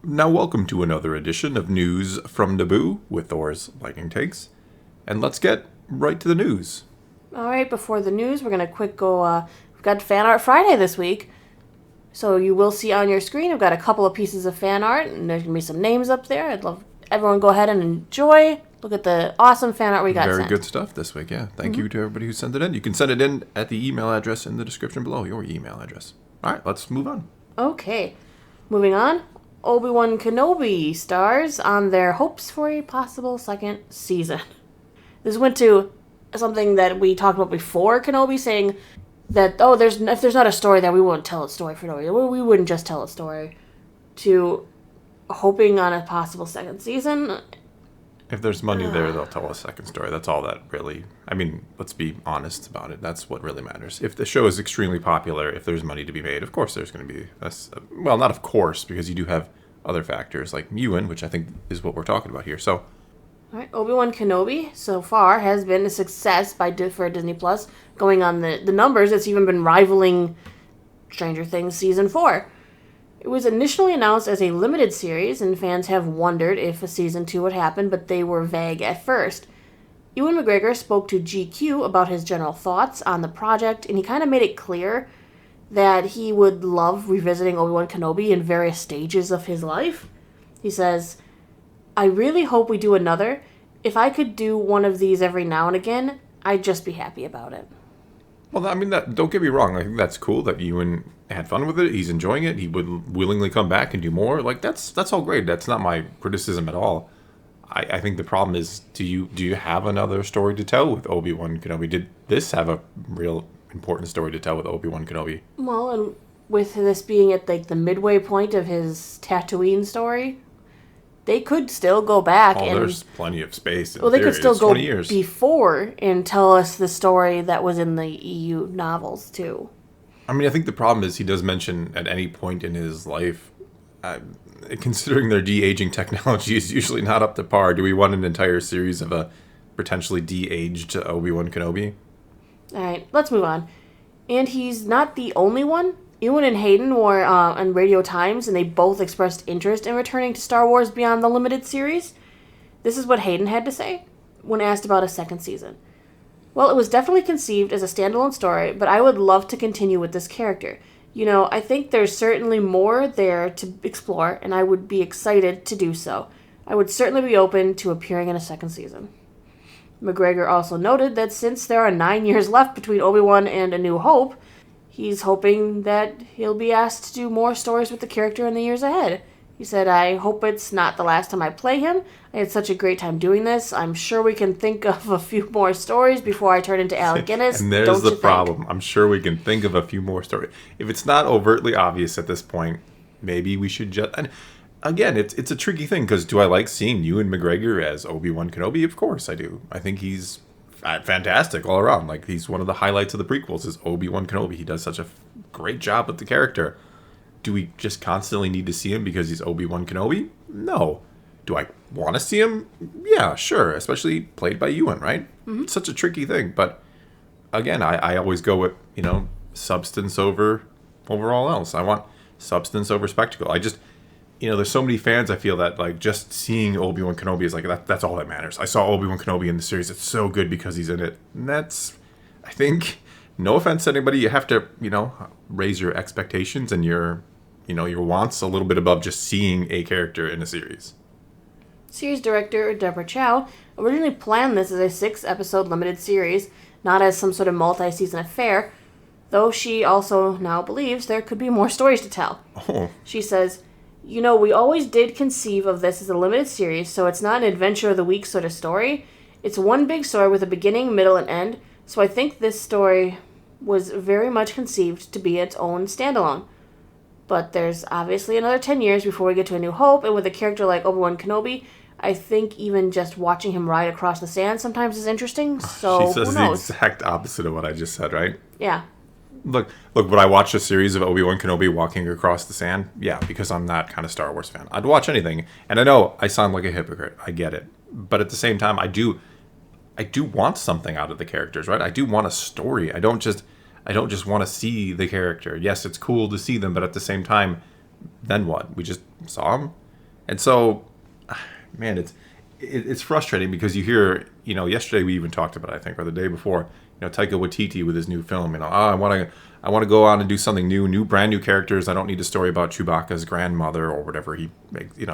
Now welcome to another edition of News from Naboo with Thor's Lightning Takes. And let's get right to the news. All right, before the news, we're going to quick go, we've got Fan Art Friday this week. So you will see on your screen, I've got a couple of pieces of fan art, and there's going to be some names up there. I'd love everyone go ahead and enjoy. Look at the awesome fan art we got Very sent. good stuff this week, yeah. Thank you to everybody who sent it in. You can send it in at the email address in the description below, your email address. All right, let's move on. Okay, moving on. Obi-Wan Kenobi stars on their hopes for a possible second season. This went to something that we talked about before Kenobi, saying that, if there's not a story there, we won't tell a story for no reason. We wouldn't just tell a story. To hoping on a possible second season. If there's money there, they'll tell a second story. That's all that really... let's be honest about it. That's what really matters. If the show is extremely popular, if there's money to be made, of course there's going to be... Well, not of course, because you do have other factors like Ewan, which I think is what we're talking about here. So, all right, Obi-Wan Kenobi, so far, has been a success for Disney Plus. Going on the numbers, it's even been rivaling Stranger Things Season 4. It was initially announced as a limited series, and fans have wondered if a Season 2 would happen, but they were vague at first. Ewan McGregor spoke to GQ about his general thoughts on the project, and he kind of made it clear that he would love revisiting Obi-Wan Kenobi in various stages of his life. He says, "I really hope we do another. If I could do one of these every now and again, I'd just be happy about it." well, don't get me wrong. I think that's cool that Ewan had fun with it. He's enjoying it. He would willingly come back and do more. That's all great. That's not my criticism at all. I think the problem is, do you have another story to tell with Obi-Wan Kenobi? Did this have a real important story to tell with Obi-Wan Kenobi? Well, and with this being at the midway point of his Tatooine story, they could still go back there's plenty of space. They could still go 20 years. before and tell us the story that was in the EU novels too. I think the problem is he does mention at any point in his life, considering their de-aging technology is usually not up to par, do we want an entire series of a potentially de-aged Obi-Wan Kenobi? Alright, let's move on. And he's not the only one. Ewan and Hayden were on Radio Times, and they both expressed interest in returning to Star Wars beyond the limited series. This is what Hayden had to say when asked about a second season. "Well, it was definitely conceived as a standalone story, but I would love to continue with this character. I think there's certainly more there to explore, and I would be excited to do so. I would certainly be open to appearing in a second season." McGregor also noted that since there are 9 years left between Obi-Wan and A New Hope, he's hoping that he'll be asked to do more stories with the character in the years ahead. He said, "I hope it's not the last time I play him. I had such a great time doing this. I'm sure we can think of a few more stories before I turn into Alec Guinness." And there's the problem. I'm sure we can think of a few more stories. If it's not overtly obvious at this point, maybe we should just... And again, it's a tricky thing, because do I like seeing Ewan McGregor as Obi-Wan Kenobi? Of course I do. I think he's fantastic all around. He's one of the highlights of the prequels is Obi-Wan Kenobi. He does such a great job with the character. Do we just constantly need to see him because he's Obi-Wan Kenobi? No. Do I want to see him? Yeah, sure. Especially played by Ewan, right? Mm-hmm. It's such a tricky thing. But again, I always go with, substance over all else. I want substance over spectacle. I just, there's so many fans, I feel that just seeing Obi-Wan Kenobi is that's all that matters. I saw Obi-Wan Kenobi in the series. It's so good because he's in it. And that's, I think, no offense to anybody, you have to, raise your expectations and your wants a little bit above just seeing a character in a series. Series director Deborah Chow originally planned this as a 6-episode limited series, not as some sort of multi-season affair, though she also now believes there could be more stories to tell. Oh. She says, "We always did conceive of this as a limited series, so it's not an adventure of the week sort of story. It's one big story with a beginning, middle, and end, so I think this story was very much conceived to be its own standalone. But there's obviously another 10 years before we get to A New Hope, and with a character like Obi-Wan Kenobi, I think even just watching him ride across the sand sometimes is interesting, so she says who knows?" the exact opposite of what I just said, right? Yeah. Look, would I watch a series of Obi-Wan Kenobi walking across the sand? Yeah, because I'm that kind of Star Wars fan. I'd watch anything. And I know I sound like a hypocrite. I get it. But at the same time, I do want something out of the characters, right? I do want a story. I don't just want to see the character. Yes, it's cool to see them, but at the same time, then what? We just saw them? And so, man, it's frustrating because you hear, yesterday we even talked about it, I think, or the day before, Taika Waititi with his new film, I want to go out and do something new, brand new characters. I don't need a story about Chewbacca's grandmother or whatever he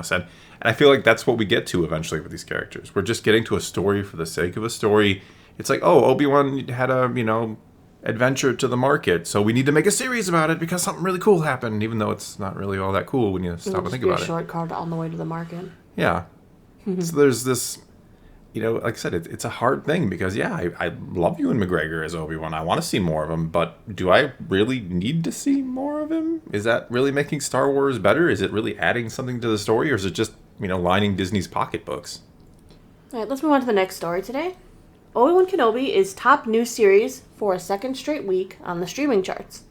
said. And I feel like that's what we get to eventually with these characters. We're just getting to a story for the sake of a story. It's like, oh, Obi-Wan had a, adventure to the market, so we need to make a series about it because something really cool happened, even though it's not really all that cool when you stop and think about it. A shortcut on the way to the market. Yeah. So there's this, like I said, it's a hard thing because, I love Ewan McGregor as Obi-Wan. I want to see more of him, but do I really need to see more of him? Is that really making Star Wars better? Is it really adding something to the story, or is it just, lining Disney's pocketbooks? All right, let's move on to the next story today. Obi-Wan Kenobi is top new series for a second straight week on the streaming charts.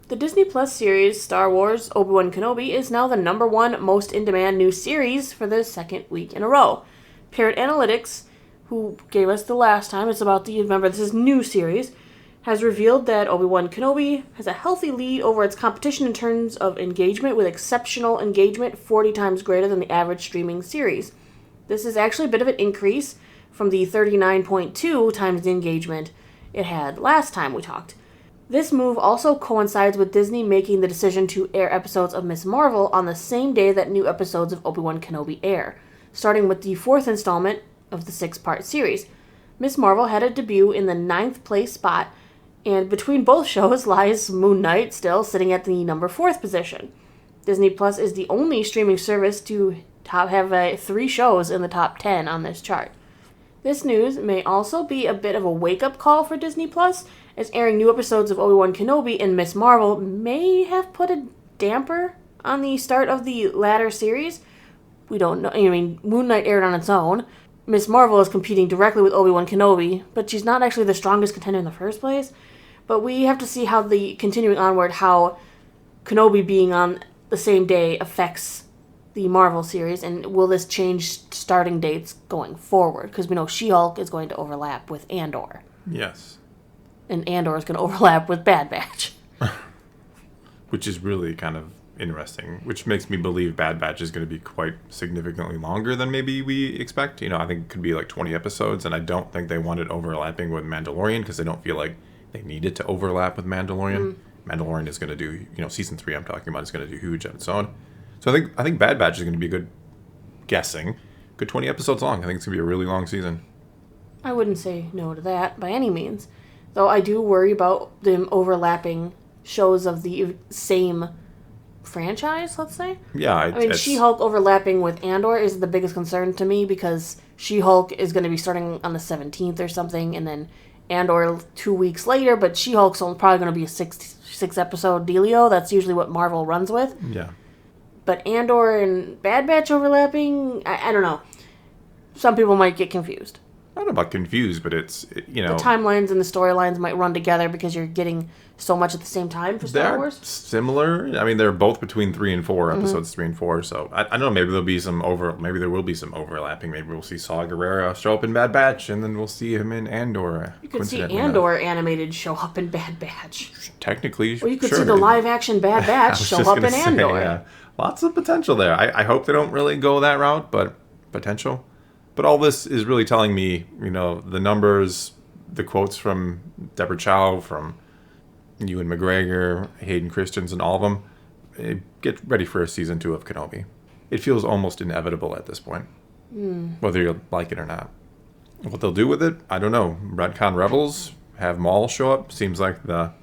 The Disney Plus series Star Wars Obi-Wan Kenobi is now the #1 most in-demand new series for the second week in a row. Parrot Analytics, who gave us the last time, remember this is new series, has revealed that Obi-Wan Kenobi has a healthy lead over its competition in terms of engagement, with exceptional engagement 40 times greater than the average streaming series. This is actually a bit of an increase from the 39.2 times the engagement it had last time we talked. This move also coincides with Disney making the decision to air episodes of Ms. Marvel on the same day that new episodes of Obi-Wan Kenobi air, starting with the 4th installment of the 6-part series. Ms. Marvel had a debut in the 9th place spot, and between both shows lies Moon Knight, still sitting at the number 4th position. Disney Plus is the only streaming service to have 3 shows in the top 10 on this chart. This news may also be a bit of a wake-up call for Disney Plus, as airing new episodes of Obi-Wan Kenobi and Ms. Marvel may have put a damper on the start of the latter series. We don't know. Moon Knight aired on its own. Ms. Marvel is competing directly with Obi-Wan Kenobi, but she's not actually the strongest contender in the first place. But we have to see how continuing onward, how Kenobi being on the same day affects the Marvel series, and will this change starting dates going forward? Because we know She-Hulk is going to overlap with Andor. Yes. And Andor is going to overlap with Bad Batch. Which is really kind of interesting, which makes me believe Bad Batch is going to be quite significantly longer than maybe we expect. I think it could be like 20 episodes, and I don't think they want it overlapping with Mandalorian because they don't feel like they need it to overlap with Mandalorian. Mandalorian is going to do, season 3 I'm talking about is going to do huge on its own. So I think Bad Batch is going to be good 20 episodes long. I think it's going to be a really long season. I wouldn't say no to that by any means. Though I do worry about them overlapping shows of the same franchise, let's say. Yeah. She-Hulk overlapping with Andor is the biggest concern to me, because She-Hulk is going to be starting on the 17th or something, and then Andor 2 weeks later, but She-Hulk's probably going to be a six episode dealio. That's usually what Marvel runs with. Yeah. But Andor and Bad Batch overlapping, I don't know. Some people might get confused. I don't know about confused, but it's. The timelines and the storylines might run together because you're getting so much at the same time for Star Wars. They're similar. They're both between 3 and 4, episodes 3 and 4. So I don't know. Maybe there will be some overlapping. Maybe we'll see Saw Gerrera show up in Bad Batch, and then we'll see him in Andor. You could see Andor animated show up in Bad Batch. Technically, or you could see the live action Bad Batch show up in Andor. Yeah. Lots of potential there. I hope they don't really go that route, but potential. But all this is really telling me, the numbers, the quotes from Deborah Chow, from Ewan McGregor, Hayden Christensen, all of them, get ready for a season 2 of Kenobi. It feels almost inevitable at this point, whether you like it or not. What they'll do with it, I don't know. Retcon Rebels, have Maul show up, seems like the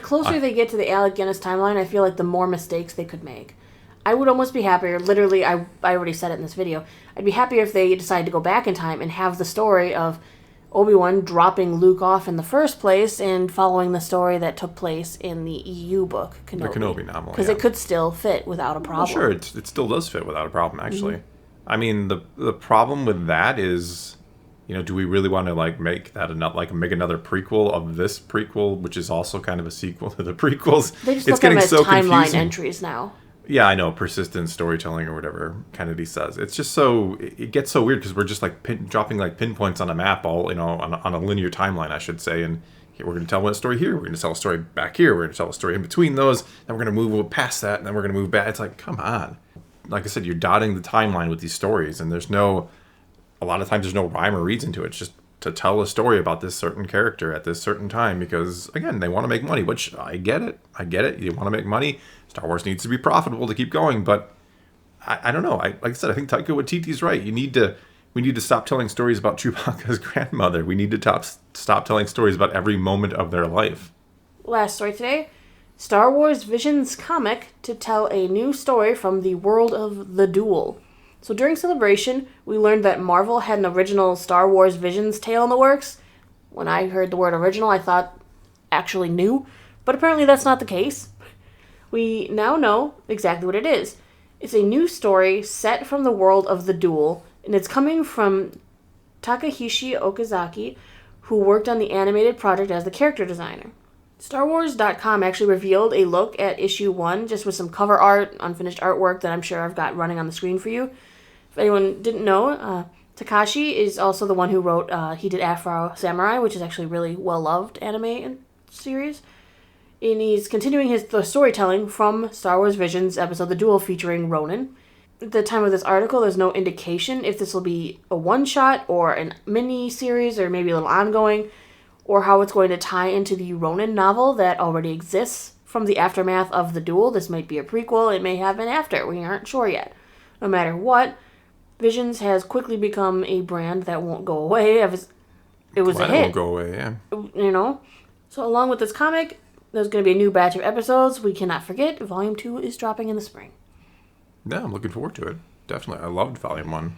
closer they get to the Alec Guinness timeline, I feel like the more mistakes they could make. I would almost be happier, literally, I already said it in this video, I'd be happier if they decided to go back in time and have the story of Obi-Wan dropping Luke off in the first place and following the story that took place in the EU book, Kenobi. The Kenobi novel, because it could still fit without a problem. Well, sure, it still does fit without a problem, actually. The problem with that is, do we really want to make another prequel of this prequel, which is also kind of a sequel to the prequels? They just look at them as timeline entries now. Yeah, I know, persistent storytelling or whatever Kennedy says. It's just it gets so weird because we're just dropping pinpoints on a map all, on a linear timeline, I should say. And here we're going to tell one story here, we're going to tell a story back here, we're going to tell a story in between those, then we're going to move past that, and then we're going to move back. It's like, come on. like I said, you're dotting the timeline with these stories, and a lot of times there's no rhyme or reason to it. It's just to tell a story about this certain character at this certain time because, again, they want to make money, which I get it. You want to make money. Star Wars needs to be profitable to keep going, but I don't know. Like I said, I think Taika Waititi's right. We need to stop telling stories about Chewbacca's grandmother. We need to stop telling stories about every moment of their life. Last story today, Star Wars Visions comic to tell a new story from the world of the Duel. So during Celebration, we learned that Marvel had an original Star Wars Visions tale in the works. When I heard the word original, I thought actually new, but apparently that's not the case. We now know exactly what it is. It's a new story set from the world of the Duel, and it's coming from Takahashi Okazaki, who worked on the animated project as the character designer. StarWars.com actually revealed a look at issue 1, just with some cover art, unfinished artwork that I'm sure I've got running on the screen for you. If anyone didn't know, Takashi is also the one who wrote, he did Afro Samurai, which is actually really well-loved anime and series. And he's continuing the storytelling from Star Wars Visions episode The Duel featuring Ronin. At the time of this article, there's no indication if this will be a one-shot or a mini-series or maybe a little ongoing, or how it's going to tie into the Ronin novel that already exists from the aftermath of The Duel. This might be a prequel, it may have been after, we aren't sure yet. No matter what, Visions has quickly become a brand that won't go away. It was a hit. It won't go away, yeah. You know? So along with this comic, there's going to be a new batch of episodes. We cannot forget, Volume 2 is dropping in the spring. Yeah, I'm looking forward to it. Definitely. I loved Volume 1.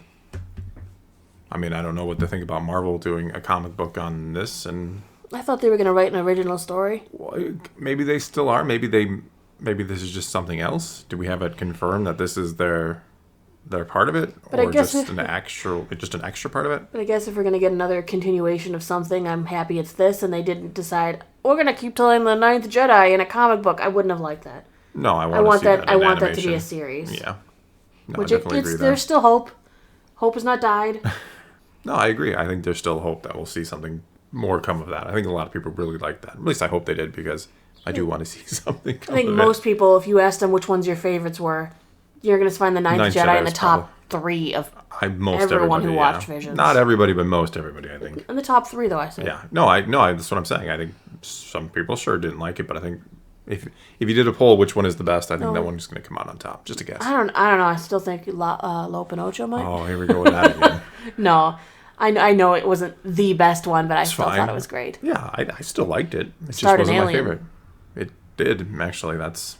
I mean, I don't know what to think about Marvel doing a comic book on this, and I thought they were going to write an original story. Well, maybe they still are. Maybe this is just something else. Do we have it confirmed that this is their part of it, but or I guess just an extra part of it? But I guess if we're going to get another continuation of something, I'm happy it's this, and they didn't decide we're going to keep telling the Ninth Jedi in a comic book. I wouldn't have liked that. No, I want that to be a series. Yeah, no, which I definitely agree. There's still hope. Hope has not died. No, I agree. I think there's still hope that we'll see something more come of that. I think a lot of people really like that. At least I hope they did, because I do want to see something come of it. I think most people, if you asked them which ones your favorites were, you're going to find the Ninth Jedi in the top 3 of everyone who watched Visions. Not everybody, but most everybody, I think. In the top 3, though, I think. Yeah. No, that's what I'm saying. I think some people sure didn't like it, but I think if you did a poll, which one is the best, I think that one's going to come out on top. Just a guess. I don't know. I still think Lo Pinocho might. Oh, here we go with that again. No. I know it wasn't the best one, but I still thought it was great. Yeah, I still liked it. It just wasn't my favorite. It did, actually. That's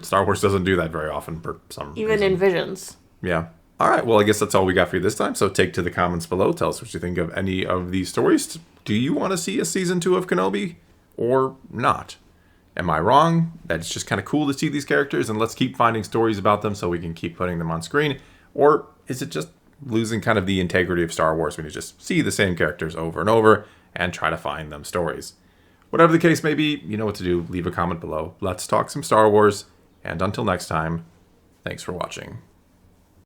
Star Wars doesn't do that very often for some reason. Even in Visions. Yeah. All right, well, I guess that's all we got for you this time. So take to the comments below. Tell us what you think of any of these stories. Do you want to see a season 2 of Kenobi or not? Am I wrong? That it's just kind of cool to see these characters and let's keep finding stories about them so we can keep putting them on screen? Or is it just losing kind of the integrity of Star Wars when you just see the same characters over and over and try to find them stories? Whatever the case may be, you know what to do. Leave a comment below. Let's talk some Star Wars. And until next time, thanks for watching.